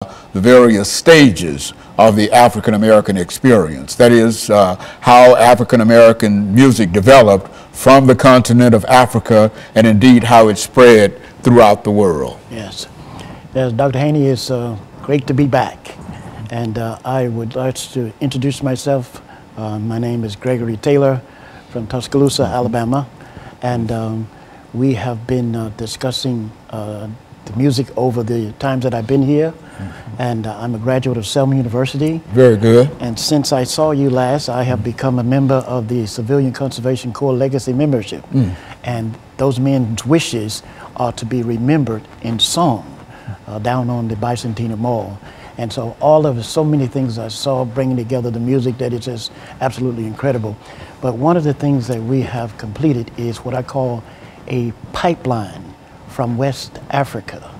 the various stages of the African American experience. That is, how African American music developed from the continent of Africa, and indeed how it spread throughout the world. Yes. Yes, Dr. Haney, it's great to be back. And I would like to introduce myself. My name is Gregory Taylor from Tuscaloosa, Alabama. And we have been discussing the music over the times that I've been here. And I'm a graduate of Selma University. Very good. And since I saw you last, I have become a member of the Civilian Conservation Corps Legacy Membership. And those men's wishes are to be remembered in song down on the Bicentennial Mall. And so so many things I saw bringing together the music that is just absolutely incredible. But one of the things that we have completed is what I call a pipeline from West Africa.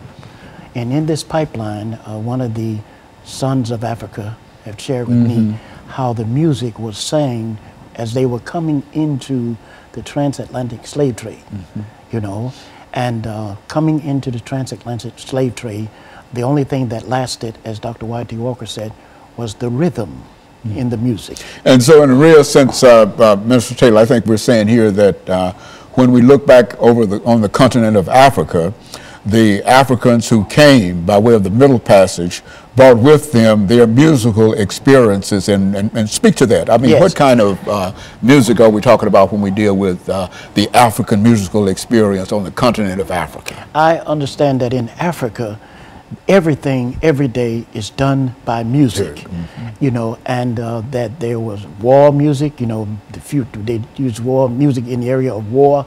And in this pipeline, one of the sons of Africa have shared with me how the music was sang as they were coming into the transatlantic slave trade, you know. And coming into the transatlantic slave trade, the only thing that lasted, as Dr. Y.T. Walker said, was the rhythm in the music. And so in a real sense, Mr. Taylor, I think we're saying here that when we look back on the continent of Africa, the Africans who came by way of the Middle Passage brought with them their musical experiences, and speak to that. I mean, Yes. What kind of music are we talking about when we deal with the African musical experience on the continent of Africa? I understand that in Africa, everything, every day is done by music, you know, and that there was war music, you know, they used war music in the area of war.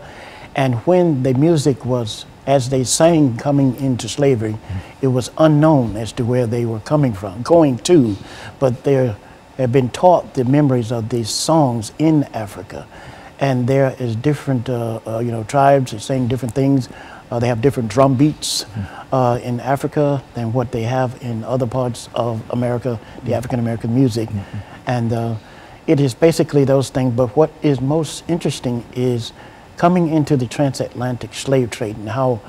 And when the music was, as they sang coming into slavery, it was unknown as to where they were going to, but they have been taught the memories of these songs in Africa. And there is different, you know, tribes that sing different things. They have different drum beats in Africa than what they have in other parts of America, the African American music. And it is basically those things, but what is most interesting is coming into the transatlantic slave trade and how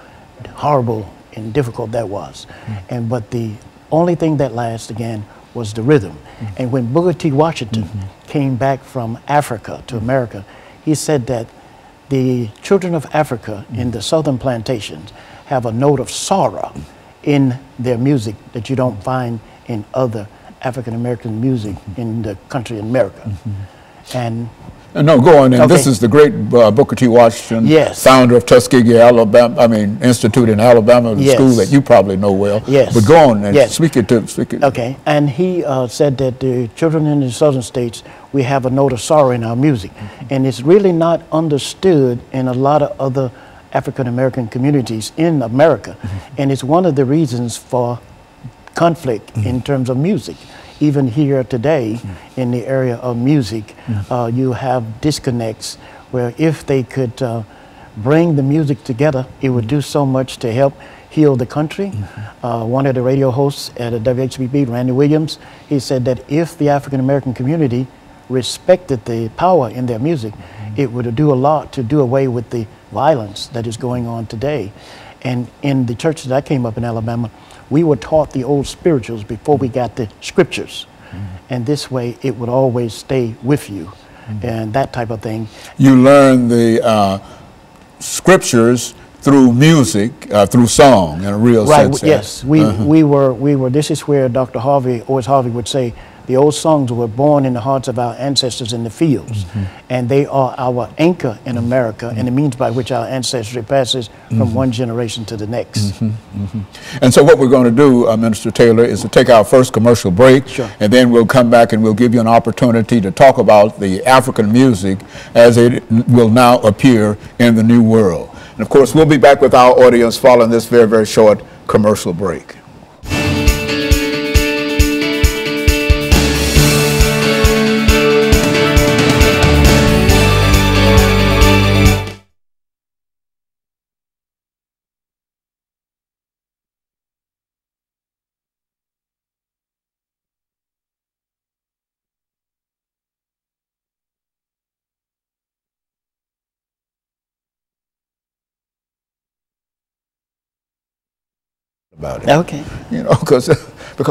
horrible and difficult that was. But the only thing that lasted, again, was the rhythm. And when Booker T. Washington came back from Africa to America, he said that the children of Africa in the southern plantations have a note of sorrow in their music that you don't find in other African American music in the country of America. And no, go on. And Okay. this is the great Booker T. Washington, Yes. founder of Tuskegee, Alabama. I mean, Institute in Alabama, the Yes. school that you probably know well. Yes. But go on and Yes. speak it. Okay, and he said that the children in the southern states, we have a note of sorrow in our music. And it's really not understood in a lot of other African American communities in America. And it's one of the reasons for conflict in terms of music. Even here today in the area of music, you have disconnects where if they could bring the music together, it would do so much to help heal the country. One of the radio hosts at WHBB, Randy Williams, he said that if the African American community respected the power in their music, it would do a lot to do away with the violence that is going on today. And in the church that I came up in Alabama, we were taught the old spirituals before we got the scriptures. And this way it would always stay with you and that type of thing. You learn the scriptures through music, through song, in a real sense. Yes, we were. This is where Dr. Otis Harvey would say, the old songs were born in the hearts of our ancestors in the fields, and they are our anchor in America, and the means by which our ancestry passes from one generation to the next. And so what we're going to do, Minister Taylor, is to take our first commercial break, Sure. and then we'll come back and we'll give you an opportunity to talk about the African music as it will now appear in the New World. And of course, we'll be back with our audience following this very, very short commercial break. about it. Okay. You know, because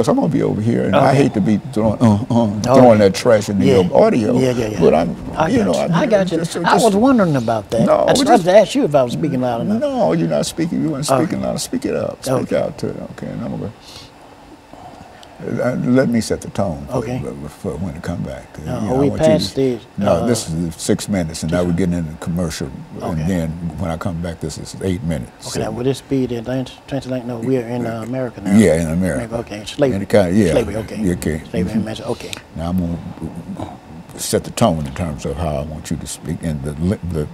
I'm gonna be over here, and I hate to be throwing that trash into your audio. Yeah. But I got you. I was wondering about that. No, I tried to ask you if I was speaking loud enough. No, you're not speaking. You weren't speaking loud. Speak it up. Speak out to it. Okay, and I'm gonna. Let me set the tone for when to come back. We passed the... No, this is 6 minutes, and now we're getting into commercial. And then when I come back, this is 8 minutes. Okay, now will this be the transatlantic? No, we are in America now. Yeah, in America. Okay, slavery. Slavery, okay. Okay. Slavery and magic, okay. Now I'm going to set the tone in terms of how I want you to speak and the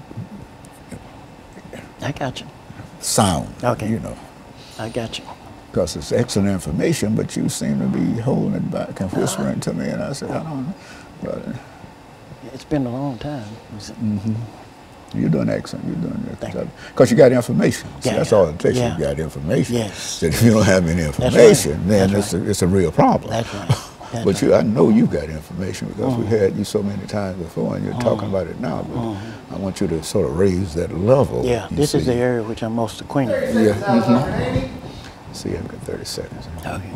I got you. Sound. Okay. You know. I got you. Because it's excellent information, but you seem to be holding it back and whispering to me, and I said, I don't know. But, it's been a long time. You're doing excellent. You're doing excellent. Because you got information. See, that's all it takes. You got information. Yes. That if you don't have any information, then it's a real problem. That's right. But I know you got information because we've had you so many times before, and you're talking about it now. But I want you to sort of raise that level. Yeah, this is the area which I'm most acquainted with. Yeah. See, I've got 30 seconds. Okay.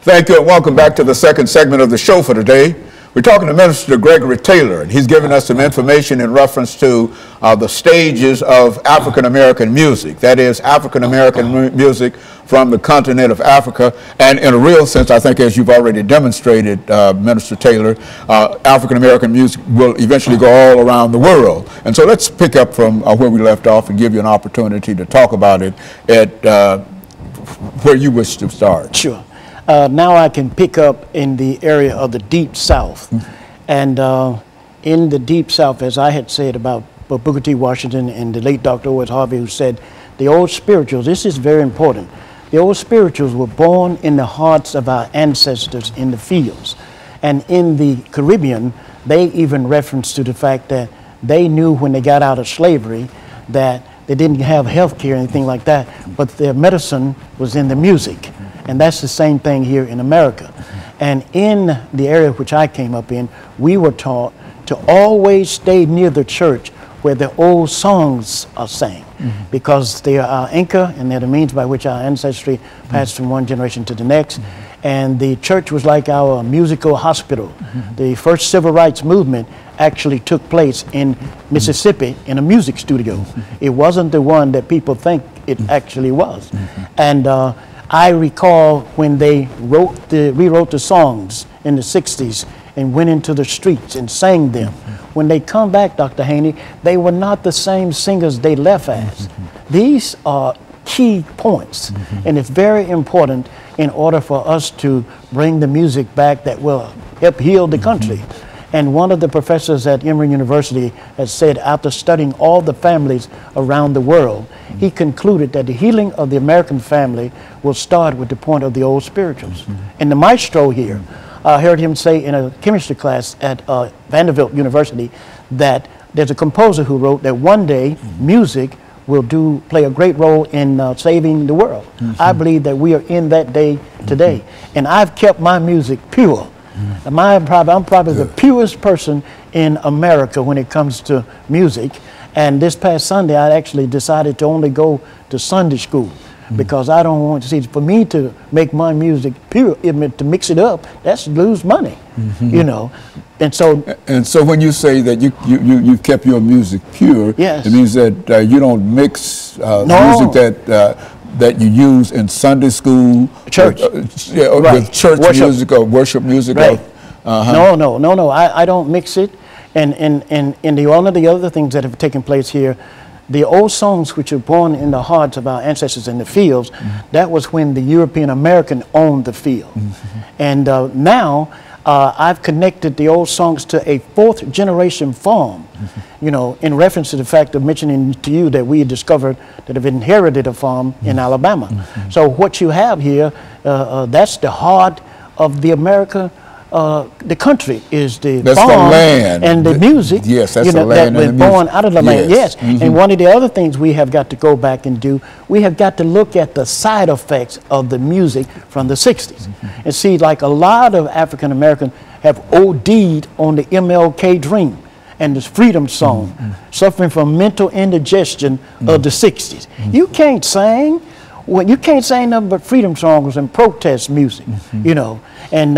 Thank you, and welcome back to the second segment of the show for today. We're talking to Minister Gregory Taylor, and he's giving us some information in reference to the stages of African American music. That is, African American music from the continent of Africa. And in a real sense, I think, as you've already demonstrated, Minister Taylor, African American music will eventually go all around the world. And so let's pick up from where we left off and give you an opportunity to talk about it at where you wish to start. Sure. Now I can pick up in the area of the Deep South. And in the Deep South, as I had said about Booker T. Washington and the late Dr. Owens Harvey, who said, the old spirituals, this is very important, the old spirituals were born in the hearts of our ancestors in the fields. And in the Caribbean, they even referenced to the fact that they knew when they got out of slavery that they didn't have health care or anything like that, but their medicine was in the music. And that's the same thing here in America. And in the area which I came up in, we were taught to always stay near the church where the old songs are sang, because they are our anchor and they're the means by which our ancestry passed from one generation to the next. And the church was like our musical hospital. The first civil rights movement actually took place in Mississippi in a music studio. It wasn't the one that people think it actually was. And I recall when they rewrote the songs in the 60s and went into the streets and sang them. When they come back, Dr. Haney, they were not the same singers they left as. These are key points, and it's very important in order for us to bring the music back that will help heal the country. And one of the professors at Emory University has said, after studying all the families around the world, he concluded that the healing of the American family will start with the point of the old spirituals. And the maestro here, I heard him say in a chemistry class at Vanderbilt University that there's a composer who wrote that one day music will play a great role in saving the world. I believe that we are in that day today. And I've kept my music pure. I'm probably the purest person in America when it comes to music. And this past Sunday, I actually decided to only go to Sunday school because I don't want to see, for me to make my music pure, to mix it up, that's to lose money, you know. And so when you say that you kept your music pure, yes, it means that you don't mix music that you use in Sunday school, church, with church worship music or worship music. Right. No. I don't mix it. And one of the other things that have taken place here, the old songs which are born in the hearts of our ancestors in the fields, that was when the European American owned the field. And now I've connected the old songs to a fourth generation farm, you know, in reference to the fact of mentioning to you that we discovered that have inherited a farm in Alabama. So what you have here, that's the heart of the America the country is the That's farm the land. and the music. Yes, that's you know, the land that and was the born music. out of the land. Yes. Yes, and one of the other things we have got to go back and do, we have got to look at the side effects of the music from the 60s. And see, like a lot of African Americans have OD'd on the MLK dream and the freedom song, suffering from mental indigestion of the 60s. You can't sing. Well, you can't sing nothing but freedom songs and protest music, you know. And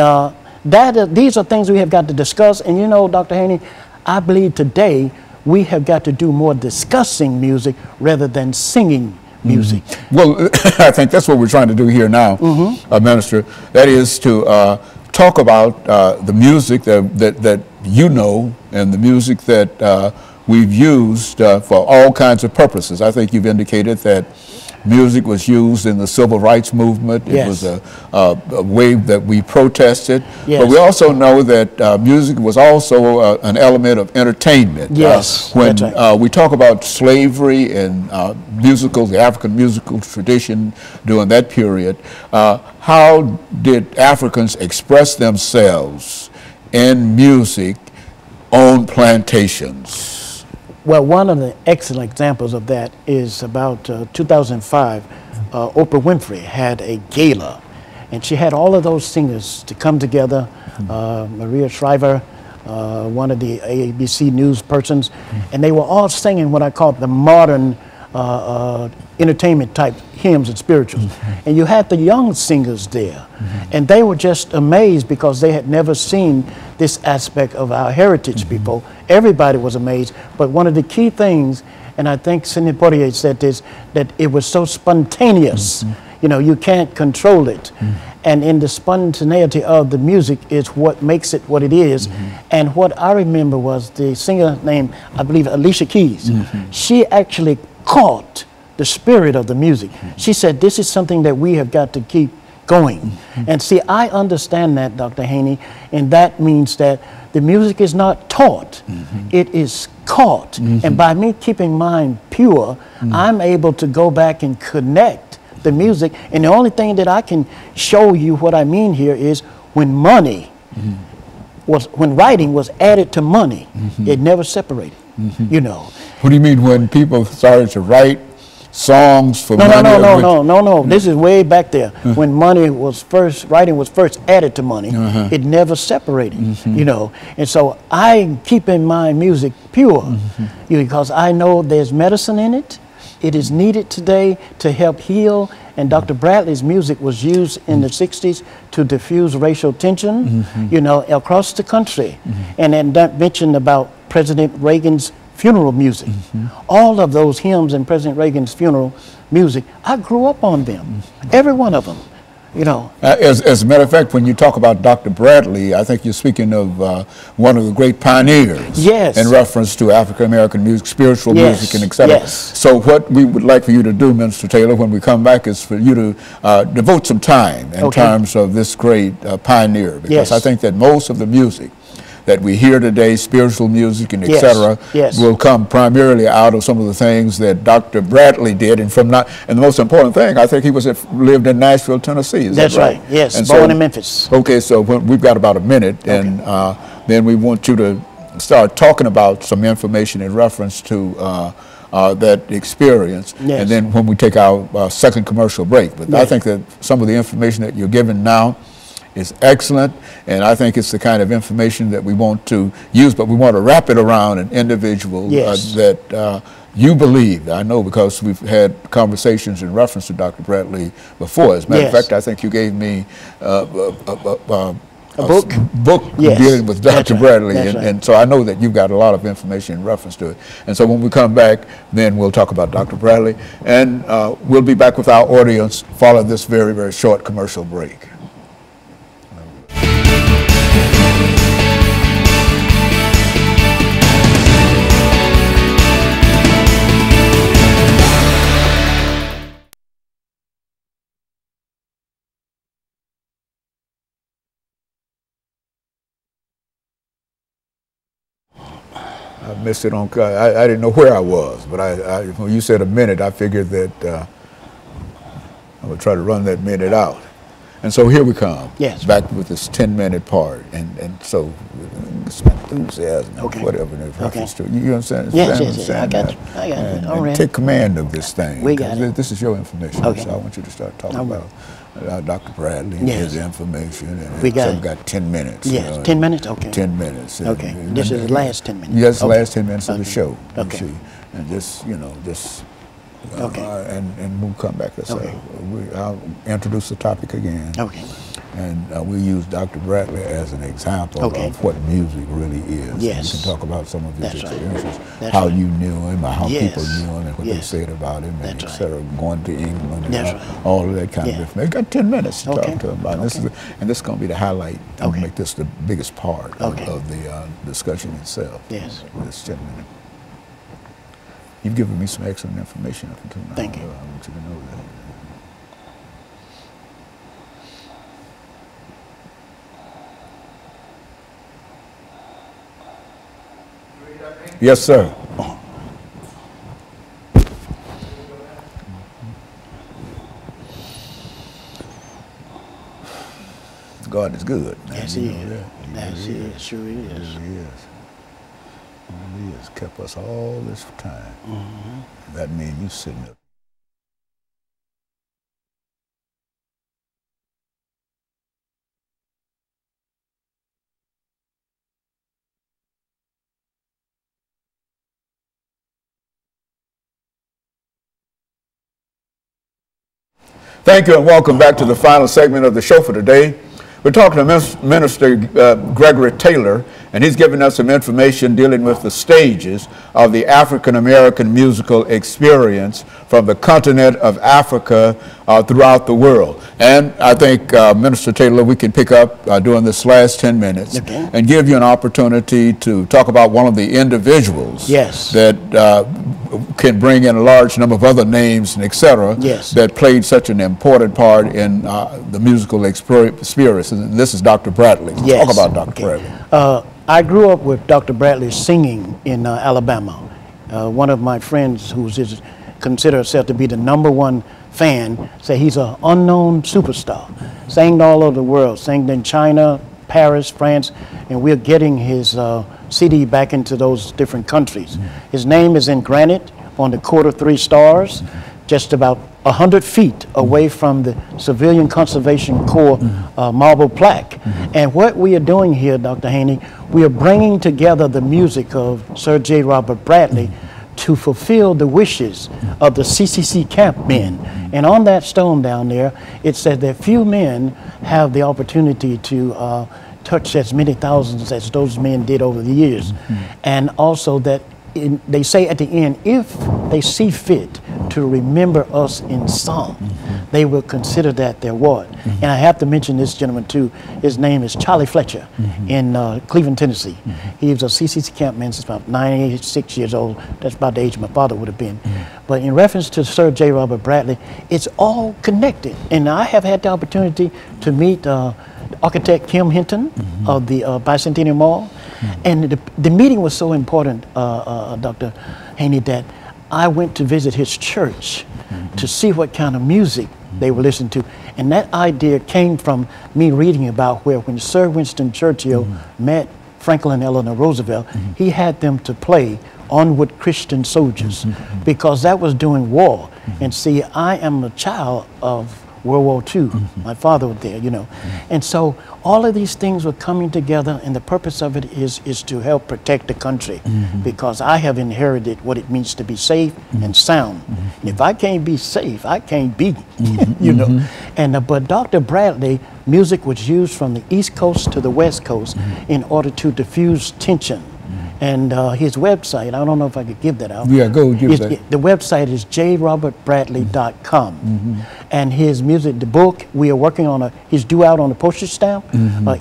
these are things we have got to discuss. And you know, Dr. Haney, I believe today we have got to do more discussing music rather than singing music. Well, I think that's what we're trying to do here now, Minister. That is to talk about the music that you know and the music that we've used for all kinds of purposes. I think you've indicated that music was used in the civil rights movement. It was a way that we protested. But we also know that music was also an element of entertainment. Yes, when that's right. we talk about slavery and musicals, the African musical tradition during that period, how did Africans express themselves in music on plantations? Well, one of the excellent examples of that is about 2005. Oprah Winfrey had a gala, and she had all of those singers to come together. Maria Shriver, one of the ABC News persons, and they were all singing what I call the modern entertainment type hymns and spirituals. And you had the young singers there, and they were just amazed because they had never seen this aspect of our heritage before. Everybody was amazed, but one of the key things, and I think Sidney Poitier said this, that it was so spontaneous. You know, you can't control it. And in the spontaneity of the music is what makes it what it is. And what I remember was the singer named, I believe, Alicia Keys. She actually caught the spirit of the music. She said, this is something that we have got to keep going. And see, I understand that, Dr. Haney, and that means that the music is not taught, it is caught. And by me keeping mine pure, I'm able to go back and connect the music. And the only thing that I can show you what I mean here is when money when writing was added to money, it never separated, you know. What do you mean when people started to write songs for money? No. This is way back there. When money was first, writing was first added to money, it never separated, you know. And so I keep in my music pure because I know there's medicine in it. It is needed today to help heal. And Dr. Bradley's music was used in the 60s to diffuse racial tension, you know, across the country. And then that mentioned about President Reagan's funeral music. All of those hymns in President Reagan's funeral music, I grew up on them, every one of them, you know. As a matter of fact, when you talk about Dr. Bradley, I think you're speaking of one of the great pioneers in reference to African-American music, spiritual music, and et cetera. So what we would like for you to do, Minister Taylor, when we come back is for you to devote some time in terms of this great pioneer, because I think that most of the music that we hear today, spiritual music and et cetera, will come primarily out of some of the things that Dr. Bradley did. And the most important thing, I think he lived in Nashville, Tennessee. Is That's that right? Yes, and born in Memphis. Okay, so we've got about a minute, and then we want you to start talking about some information in reference to that experience, and then when we take our second commercial break. But I think that some of the information that you're giving now is excellent, and I think it's the kind of information that we want to use, but we want to wrap it around an individual that you believe. I know because we've had conversations in reference to Dr. Bradley before. As a matter of fact, I think you gave me a book dealing with Dr. Bradley, and so I know that you've got a lot of information in reference to it. And so when we come back, then we'll talk about Dr. Bradley, and we'll be back with our audience following this very, very short commercial break. I missed it on. I didn't know where I was, but when you said a minute, I figured that I would try to run that minute out. And so here we come. Yes. Back with this 10-minute part, and so some enthusiasm, Okay. whatever in reference to. Okay. You understand? Yes. I got you. And take command of this thing. We got it. This is your information. Okay. So I want you to start talking All right. about Dr. Bradley and Yes. his information. And We got so it. we've got 10 minutes. Yes, 10 minutes? Okay. 10 minutes. Okay. This is the last 10 minutes. Yes, the Okay. last 10 minutes of the Okay. show. you Okay. see. And just. Okay. And we'll come back. Okay. I'll introduce the topic again. Okay. And we use Dr. Bradley as an example Okay. of what music really is. Yes. You can talk about some of his That's right. experiences, That's how right. you knew him, or how Yes. people knew him, and what they Yes. said about him, and That's et right. cetera, going to England, and That's all, right. all of that kind Yeah. of information. You've got 10 minutes to Okay. talk to him about. Okay. And this is going to be the highlight. I'm going Okay. to make this the biggest part Okay. of the discussion itself. Yes. This 10 minutes. You've given me some excellent information up until now. Thank you. I want you to know that. Yes, sir. God is good. Man. Yes, You he know is. that. Yes, he is. Sure he is. He is. He has kept us all this time. That means you sitting up. Thank you and welcome back to the final segment of the show for today. We're talking to Minister Gregory Taylor, and he's giving us some information dealing with the stages of the African-American musical experience from the continent of Africa throughout the world. And I think, Minister Taylor, we can pick up during this last 10 minutes and give you an opportunity to talk about one of the individuals that can bring in a large number of other names and et cetera that played such an important part in the musical experience. And this is Dr. Bradley. Talk about Dr. Bradley. I grew up with Dr. Bradley singing in Alabama. One of my friends who considered herself to be the #1 fan said he's an unknown superstar. Sang all over the world, sang in China, Paris, France, and we're getting his CD back into those different countries. His name is in granite on the Court of 3 Stars, just about 100 feet away from the Civilian Conservation Corps marble plaque. And what we are doing here, Dr. Haney, we are bringing together the music of Sir J. Robert Bradley to fulfill the wishes of the CCC camp men. And on that stone down there, it said that few men have the opportunity to touch as many thousands as those men did over the years. And also that they say at the end, if they see fit to remember us in song, they will consider that their ward. And I have to mention this gentleman too. His name is Charlie Fletcher in Cleveland, Tennessee. He was a CCC camp man since about 96 years old. That's about the age my father would have been. But in reference to Sir J. Robert Bradley, it's all connected. And I have had the opportunity to meet architect Kim Hinton of the Bicentennial Mall. And the meeting was so important, Dr. Haney, that I went to visit his church to see what kind of music they were listening to. And that idea came from me reading about where when Sir Winston Churchill met Franklin Delano Roosevelt, he had them to play Onward Christian Soldiers because that was during war. And see, I am a child of World War II. My father was there, you know. And so all of these things were coming together, and the purpose of it is to help protect the country because I have inherited what it means to be safe and sound. And if I can't be safe, I can't be, you know. And but Dr. Bradley, music was used from the East Coast to the West Coast in order to diffuse tension. And his website, I don't know if I could give that out. Yeah, go give that. The website is jrobertbradley.com. And his music, the book, we are working on he's due out on a postage stamp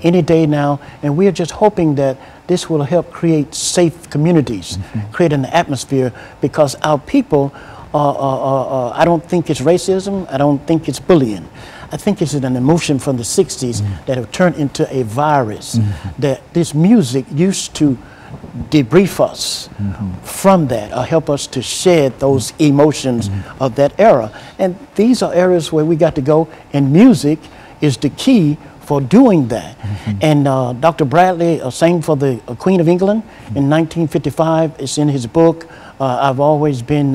any day now. And we are just hoping that this will help create safe communities, create an atmosphere, because our people, I don't think it's racism, I don't think it's bullying. I think it's an emotion from the 60s that have turned into a virus, that this music used to debrief us from that, or help us to shed those emotions of that era. And these are areas where we got to go, and music is the key for doing that. And Dr. Bradley sang for the Queen of England in 1955. It's in his book. I've always been,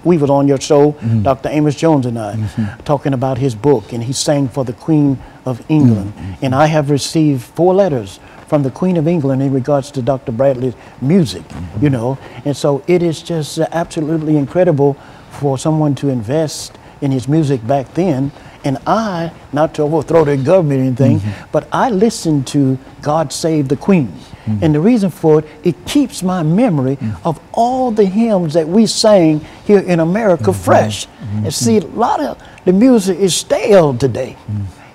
we was on your show, Dr. Amos Jones and I, talking about his book, and he sang for the Queen of England. And I have received 4 letters from the Queen of England in regards to Dr. Bradley's music, you know. And so it is just absolutely incredible for someone to invest in his music back then. And I, not to overthrow the government or anything, but I listened to God Save the Queen. And the reason for it, it keeps my memory of all the hymns that we sang here in America fresh. And see, a lot of the music is stale today,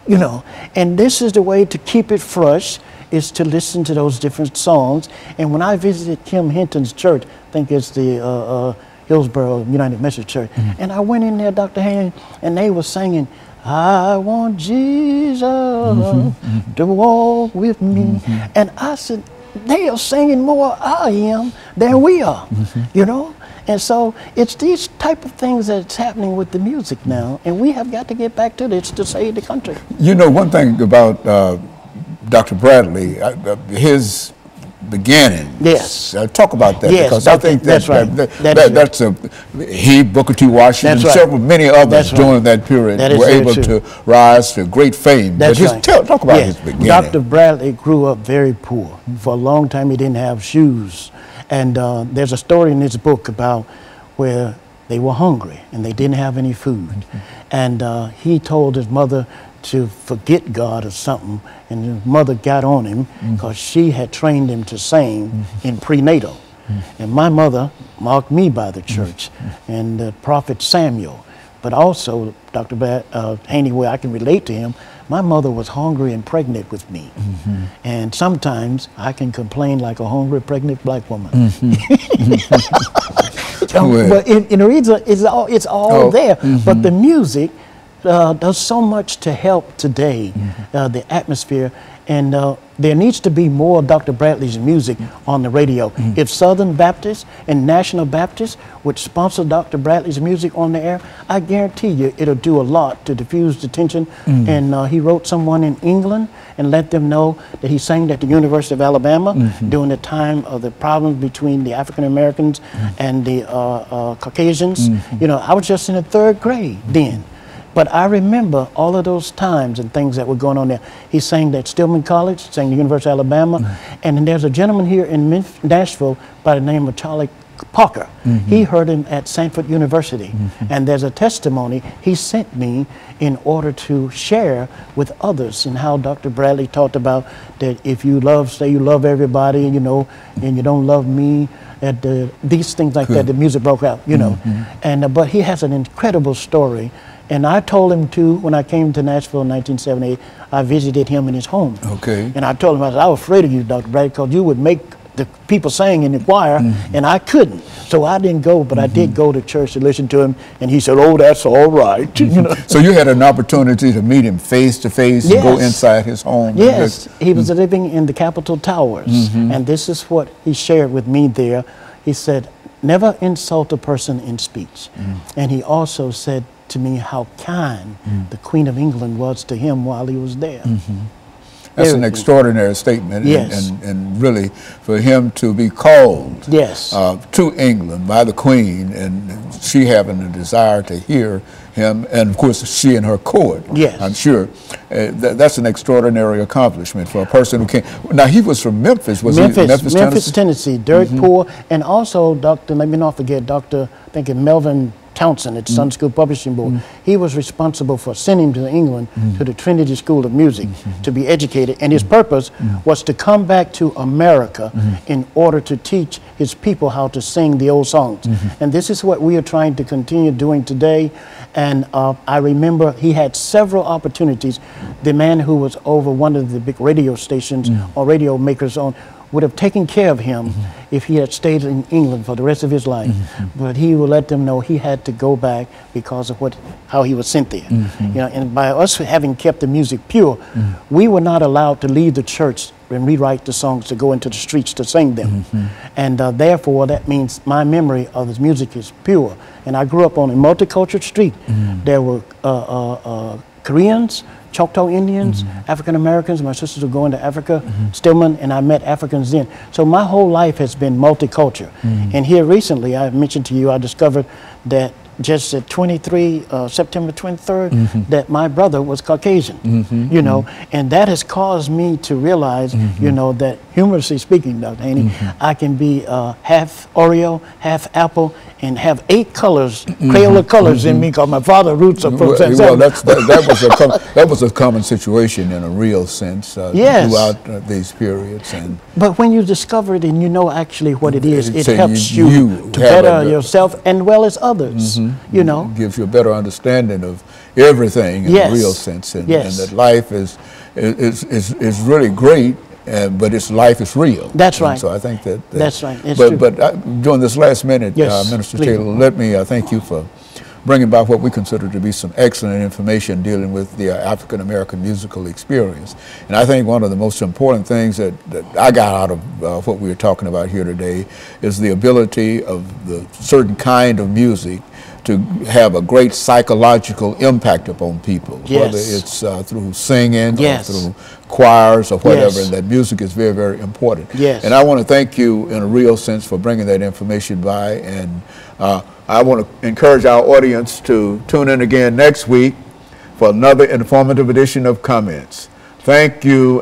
you know. And this is the way to keep it fresh, is to listen to those different songs. And when I visited Kim Hinton's church, I think it's the Hillsborough United Methodist Church, and I went in there, Dr. Haney, and they were singing, I want Jesus to walk with me. And I said, they are singing more I am than we are, you know? And so it's these type of things that's happening with the music now, and we have got to get back to this to save the country. You know, one thing about Dr. Bradley, his beginning. Yes. Talk about that, yes, because I think that's right. That's he, Booker T. Washington, right. several, many others right. during that period that were able to rise to great fame. That's but right. Talk about his beginning. Dr. Bradley grew up very poor. For a long time, he didn't have shoes. And there's a story in his book about where they were hungry and they didn't have any food. And he told his mother to forget God or something, and his mother got on him because she had trained him to sing in prenatal. And my mother marked me by the church and the prophet Samuel. But also, Dr. Haney, where I can relate to him, my mother was hungry and pregnant with me. And sometimes I can complain like a hungry, pregnant black woman. But in the reason, it's all there. But the music does so much to help today, the atmosphere, and there needs to be more of Dr. Bradley's music on the radio. If Southern Baptists and National Baptists would sponsor Dr. Bradley's music on the air, I guarantee you it'll do a lot to diffuse the tension. And he wrote someone in England and let them know that he sang at the University of Alabama during the time of the problems between the African Americans and the Caucasians. You know, I was just in the 3rd grade then. But I remember all of those times and things that were going on there. He sang at Stillman College, sang at the University of Alabama. And then there's a gentleman here in Nashville by the name of Charlie Parker. He heard him at Sanford University. And there's a testimony he sent me in order to share with others, and how Dr. Bradley talked about that if you love, say you love everybody, you know, and you don't love me, at these things like that, the music broke out, you know. And but he has an incredible story. And I told him too, when I came to Nashville in 1978, I visited him in his home. Okay. And I told him, I was afraid of you, Dr. Bradley, because you would make the people sing in the choir, and I couldn't. So I didn't go, but I did go to church to listen to him, and he said, oh, that's all right. You know? So you had an opportunity to meet him face to face and go inside his home? Yes, he was living in the Capitol Towers, and this is what he shared with me there. He said, never insult a person in speech. And he also said to me how kind the Queen of England was to him while he was there. That's an extraordinary statement, yes. and really for him to be called yes. To England by the Queen, and she having a desire to hear him, and of course she and her court, yes. I'm sure, that's an extraordinary accomplishment for a person who came. Now he was from Memphis, was he? Memphis, Tennessee, dirt poor, and also Dr., let me not forget, Dr. I think Melvin Townsend at Sun School Publishing Board. He was responsible for sending him to England to the Trinity School of Music to be educated, and his purpose was to come back to America in order to teach his people how to sing the old songs. And this is what we are trying to continue doing today. And I remember he had several opportunities. The man who was over one of the big radio stations or radio makers on would have taken care of him if he had stayed in England for the rest of his life. But he would let them know he had to go back because of how he was sent there. You know, and by us having kept the music pure, we were not allowed to leave the church and rewrite the songs to go into the streets to sing them. And therefore, that means my memory of his music is pure. And I grew up on a multicultural street. There were Koreans, Choctaw Indians, African Americans. My sisters were going to Africa, Stillman, and I met Africans then. So my whole life has been multicultural. And here recently, I mentioned to you, I discovered that just at 23, September 23rd, that my brother was Caucasian, you know, and that has caused me to realize, you know, that humorously speaking, Dr. Haney, I can be half Oreo, half apple, and have 8 colors, Crayola colors in me, because my father roots are from that was a common situation in a real sense throughout these periods. But when you discover it and you know actually what it is, it helps you to better yourself and well as others, you know. Gives you a better understanding of everything in a real sense, and that life is really great. But its life is real. That's right. So I think that's right. It's true. But during this last minute, Minister Taylor, let me thank you for bringing back what we consider to be some excellent information dealing with the African American musical experience. And I think one of the most important things that I got out of what we were talking about here today is the ability of the certain kind of music to have a great psychological impact upon people, whether it's through singing or through choirs or whatever, and that music is very, very important. And I want to thank you in a real sense for bringing that information by, and I want to encourage our audience to tune in again next week for another informative edition of Comments. Thank you.